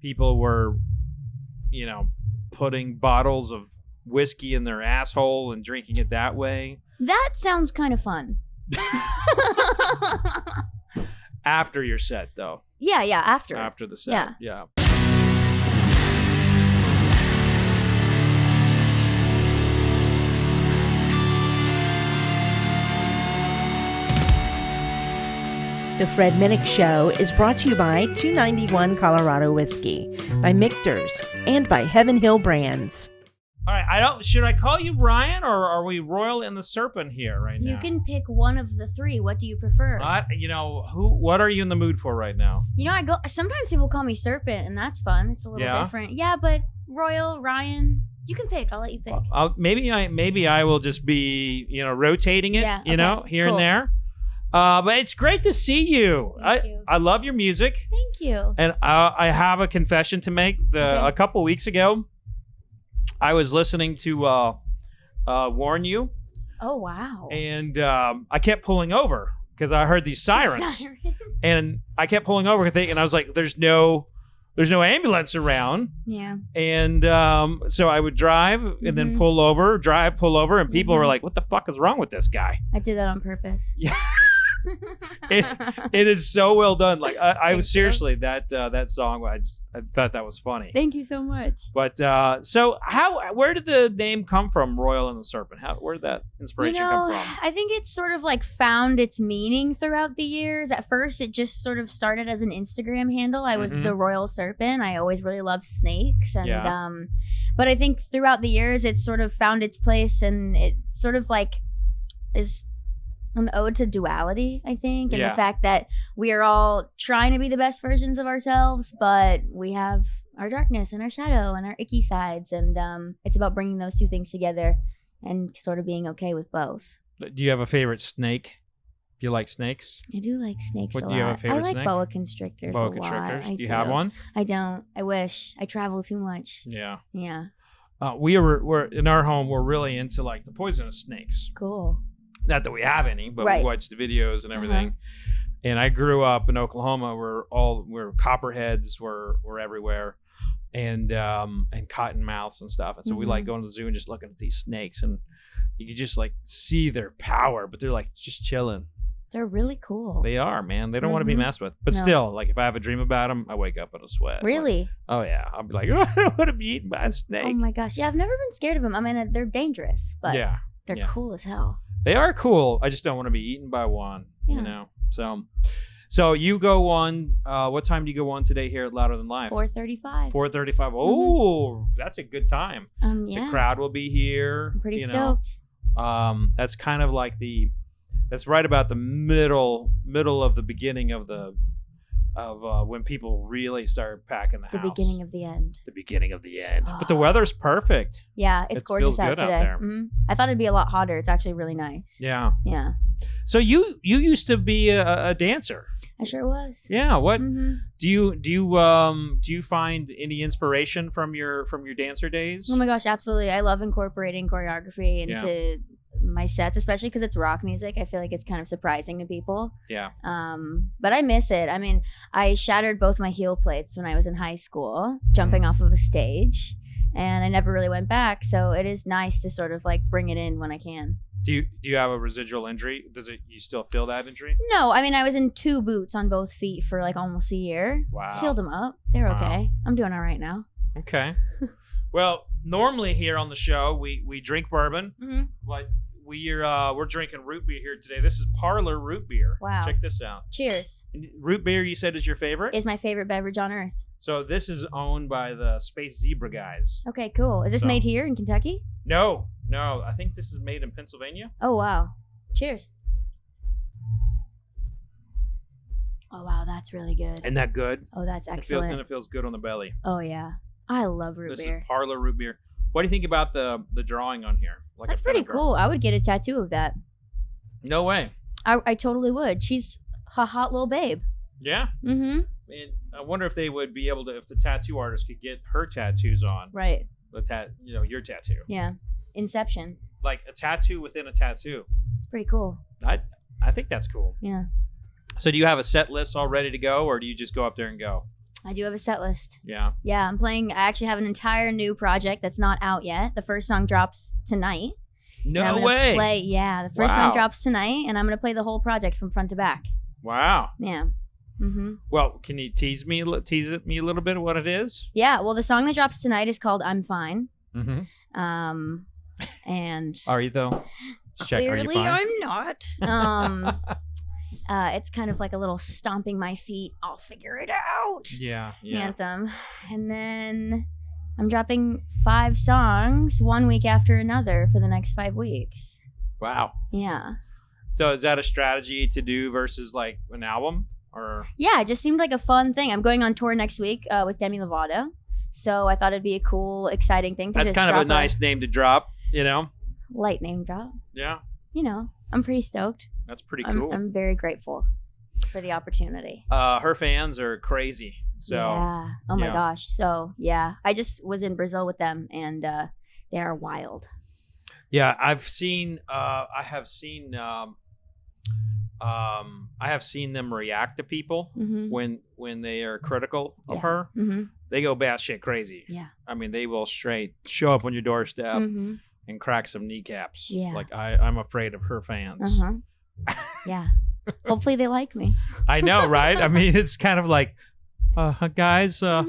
people were, putting bottles of whiskey in their asshole and drinking it that way. That sounds kind of fun. After your set, though. Yeah, after. After the set, yeah. The Fred Minnick Show is brought to you by 291 Colorado Whiskey, by Michter's, and by Heaven Hill Brands. All right, should I call you Ryan, or are we Royal and the Serpent here right now? You can pick one of the three. What do you prefer? What are you in the mood for right now? Sometimes people call me Serpent, and that's fun. It's a little different. Yeah, but Royal, Ryan, you can pick. I'll let you pick. Maybe I will just be, rotating it, here cool. and there. But it's great to see you. Thank you. I love your music. Thank you. And I have a confession to make. A couple weeks ago, I was listening to Warn You. Oh, wow. And I kept pulling over because I heard these sirens. And I kept pulling over and I was like, there's no ambulance around. Yeah. And so I would drive and then pull over, and people were like, what the fuck is wrong with this guy? I did that on purpose. Yeah. It is so well done. Like I was seriously that song. I thought that was funny. Thank you so much. But where did the name come from, Royal and the Serpent? Where did that inspiration come from? I think it's sort of like found its meaning throughout the years. At first, it just sort of started as an Instagram handle. I was the Royal Serpent. I always really loved snakes, and but I think throughout the years, it sort of found its place, and it sort of like is an ode to duality, I think, and the fact that we are all trying to be the best versions of ourselves, but we have our darkness and our shadow and our icky sides, and it's about bringing those two things together and sort of being okay with both. Do you have a favorite snake? Do you like snakes? I do like snakes a lot. Do you have a favorite snake? I like boa constrictors a lot. Boa constrictors? Do you have one? I don't. I wish. I travel too much. Yeah. We're in our home, we're really into like the poisonous snakes. Cool. Not that we have any, but we watch the videos and everything. And I grew up in Oklahoma where copperheads were everywhere, and cottonmouths and stuff. And so we like going to the zoo and just looking at these snakes, and you could just like see their power, but they're like just chilling. They're really cool. They are, man. They don't want to be messed with. But still, like if I have a dream about them, I wake up in a sweat. Really? Like, oh yeah. I'll be like, oh, I don't want to be eaten by a snake. Oh my gosh. Yeah, I've never been scared of them. I mean, they're dangerous, but they're cool as hell. They are cool. I just don't want to be eaten by one, So you go on, what time do you go on today here at Louder Than Live? 4:35. 4:35. Oh, that's a good time. The crowd will be here. I'm pretty stoked. That's kind of like that's right about the middle of the beginning of when people really start packing the house. The beginning of the end. The beginning of the end. But the weather's perfect. Yeah, it's gorgeous out today. Out there. I thought it'd be a lot hotter. It's actually really nice. Yeah. Yeah. So you used to be a dancer. I sure was. Yeah. What do you find any inspiration from your dancer days? Oh my gosh, absolutely. I love incorporating choreography into my sets, especially because it's rock music. I feel like it's kind of surprising to people. Yeah. But I miss it. I mean, I shattered both my heel plates when I was in high school, jumping off of a stage, and I never really went back. So it is nice to sort of like bring it in when I can. Do you have a residual injury? You still feel that injury? No, I mean, I was in 2 boots on both feet for like almost a year. Wow. Healed them up. They're okay. I'm doing all right now. Okay. Well, normally here on the show we drink bourbon, but we're drinking root beer here today. This is Parlor root beer. Wow. Check this out. Cheers. Root beer, you said, is your favorite? Is my favorite beverage on earth. So this is owned by the Space Zebra guys. Okay, cool. Is this made here in Kentucky? No. I think this is made in Pennsylvania. Oh, wow. Cheers. Oh, wow. That's really good. Isn't that good? Oh, that's excellent. It feels good on the belly. Oh, yeah. I love root beer. This is Parlor root beer. What do you think about the drawing on here? Like that's pretty cool. I would get a tattoo of that. No way. I totally would. She's a hot little babe. Yeah? Mm-hmm. And I wonder if they would be able to, if the tattoo artist could get her tattoos on. Right. Your tattoo. Yeah. Inception. Like a tattoo within a tattoo. It's pretty cool. I think that's cool. Yeah. So do you have a set list all ready to go, or do you just go up there and go? I do have a set list. Yeah. Yeah, I actually have an entire new project that's not out yet. The first song drops tonight. No way. The first song drops tonight, and I'm going to play the whole project from front to back. Wow. Yeah. Mm-hmm. Well, can you tease me a little bit of what it is? Yeah, well, the song that drops tonight is called I'm Fine. Mm-hmm. And are you though? Check, clearly are you fine? I'm not. It's kind of like a little stomping my feet, I'll figure it out anthem. And then I'm dropping 5 songs 1 week after another for the next 5 weeks. Wow. Yeah. So is that a strategy to do versus like an album? Or yeah, it just seemed like a fun thing. I'm going on tour next week with Demi Lovato. So I thought it'd be a cool, exciting thing to That's kind of a nice name to drop, you know? Light name drop. Yeah. You know, I'm pretty stoked. That's pretty cool. I'm very grateful for the opportunity. Her fans are crazy. So yeah. Oh my gosh. So yeah, I just was in Brazil with them, and they are wild. Yeah, I have seen them react to people when they are critical of her. Mm-hmm. They go batshit crazy. Yeah. I mean, they will straight show up on your doorstep and crack some kneecaps. Yeah. Like I'm afraid of her fans. Yeah. Hopefully they like me. I know, right? I mean, it's kind of like, guys, I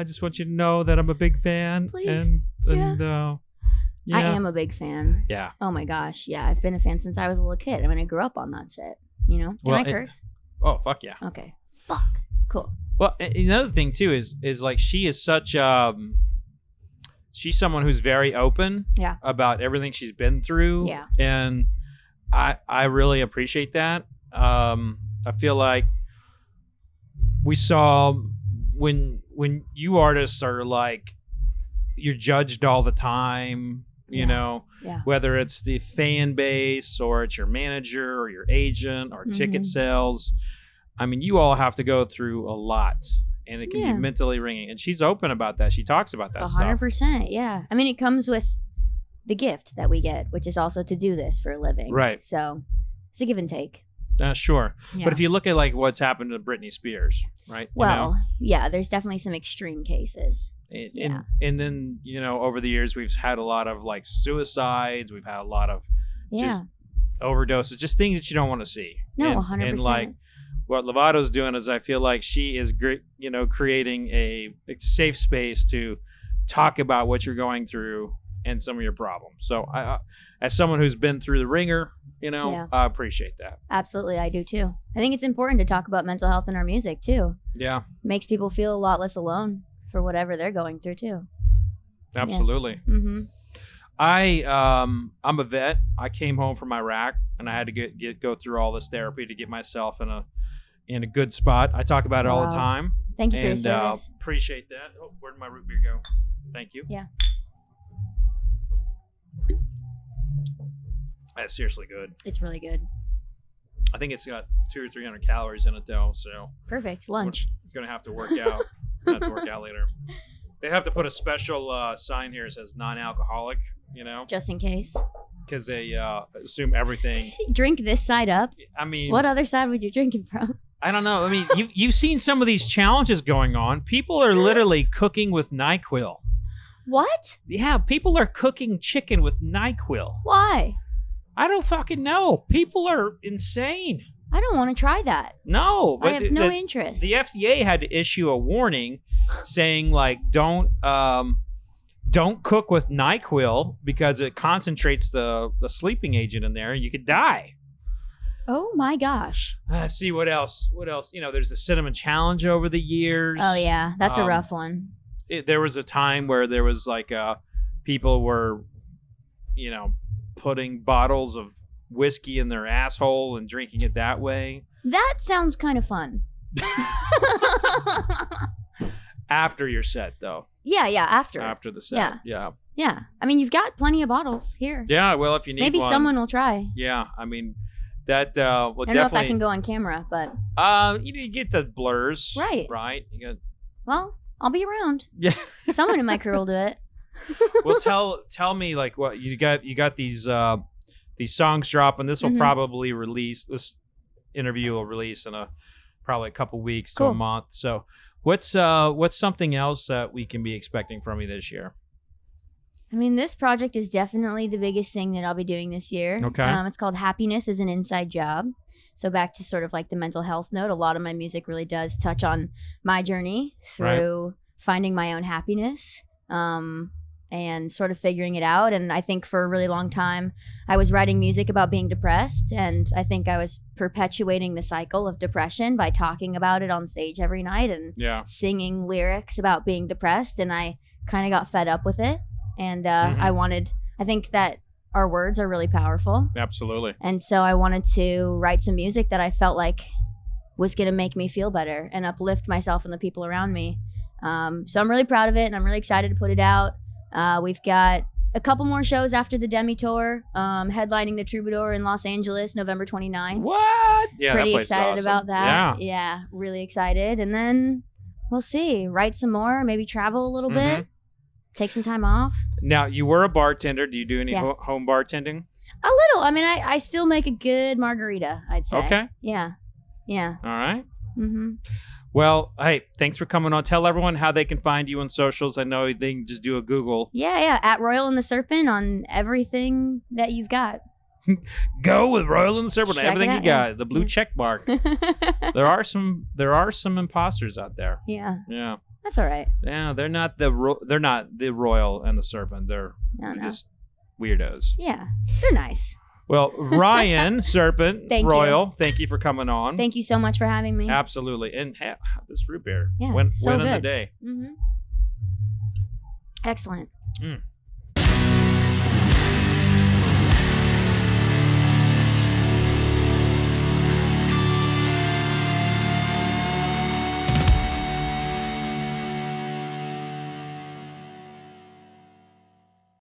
just want you to know that I'm a big fan. Please. I am a big fan. Yeah. Oh my gosh. Yeah. I've been a fan since I was a little kid. I mean, I grew up on that shit. You know? Can I curse? Oh, fuck yeah. Okay. Fuck. Cool. Well, another thing too is like she is such she's someone who's very open about everything she's been through. Yeah. And I really appreciate that. I feel like we saw when you artists are like, you're judged all the time, you know, whether it's the fan base or it's your manager or your agent or ticket sales. I mean, you all have to go through a lot, and it can be mentally ringing. And she's open about that. She talks about that 100%. Yeah. I mean, it comes with the gift that we get, which is also to do this for a living. Right. So it's a give and take. Sure. Yeah. But if you look at like what's happened to Britney Spears, right? Well, there's definitely some extreme cases. And then, you know, over the years, we've had a lot of like suicides. We've had a lot of just overdoses, just things that you don't want to see. No, 100%. And like what Lovato's doing is, I feel like she is, you know, creating a safe space to talk about what you're going through and some of your problems. So I as someone who's been through the ringer, you know, I appreciate that. Absolutely. I do too. I think it's important to talk about mental health in our music too. Yeah. Makes people feel a lot less alone for whatever they're going through too. Absolutely. Yeah. Mm-hmm. I'm a vet. I came home from Iraq and I had to go through all this therapy to get myself in a good spot. I talk about it all the time. Thank you for your service. Appreciate that. Oh, where did my root beer go? Thank you. Yeah. That's seriously good. It's really good. I think it's got 200 or 300 calories in it though, so perfect lunch. I'm gonna have to work out. Later. They have to put a special sign here that says non-alcoholic, you know, just in case, because they assume everything. Drink this side up. I mean, what other side would you drink it from? I don't know. I mean, you've seen some of these challenges going on. People are literally cooking with NyQuill. What? Yeah, people are cooking chicken with NyQuill. Why? I don't fucking know. People are insane. I don't want to try that. No, but I have no interest. The FDA had to issue a warning saying like don't cook with NyQuil because it concentrates the sleeping agent in there and you could die. Oh my gosh. Let's see what else. You know, there's the cinnamon challenge over the years. Oh yeah, that's a rough one. There was a time where there was like people were, you know, putting bottles of whiskey in their asshole and drinking it that way. That sounds kind of fun. After your set, though. Yeah, after. After the set. Yeah. I mean, you've got plenty of bottles here. Yeah, well, if you need maybe one, someone will try. Yeah, I mean, that will definitely. I don't know if that can go on camera, but. You get the blurs. Right. Right. You got. Well, I'll be around. Yeah. Someone in my crew will do it. Well, tell me like what you got. You got these songs dropping. This will probably release. This interview will release in probably a couple weeks to a month. So What's something else that we can be expecting from you this year? I mean, this project is definitely the biggest thing that I'll be doing this year. Okay. It's called Happiness is an Inside Job. So back to sort of like the mental health note, a lot of my music really does touch on my journey through finding my own happiness and sort of figuring it out. And I think for a really long time, I was writing music about being depressed. And I think I was perpetuating the cycle of depression by talking about it on stage every night and singing lyrics about being depressed. And I kind of got fed up with it. And I think that our words are really powerful. Absolutely. And so I wanted to write some music that I felt like was going to make me feel better and uplift myself and the people around me. So I'm really proud of it, and I'm really excited to put it out. We've got a couple more shows after the Demi tour, headlining the Troubadour in Los Angeles, November 29th. What? Yeah, pretty that place excited is awesome. about that. Yeah, really excited. And then we'll see. Write some more, maybe travel a little bit. Take some time off. Now, you were a bartender. Do you do any home bartending? A little. I mean, I still make a good margarita, I'd say. Okay. Yeah. All right. Well, hey, thanks for coming on. Tell everyone how they can find you on socials. I know they can just do a Google. Yeah. At Royal and the Serpent on everything that you've got. Go with Royal and the Serpent on everything you got. Yeah. The blue check mark. There are some imposters out there. Yeah. Yeah. That's all right. Yeah, they're not the Royal and the Serpent. They're just weirdos. Yeah, they're nice. Well, Ryan Serpent, Royal, thank you for coming on. Thank you so much for having me. Absolutely. And this root beer. Yeah, win so of good. the day. Excellent.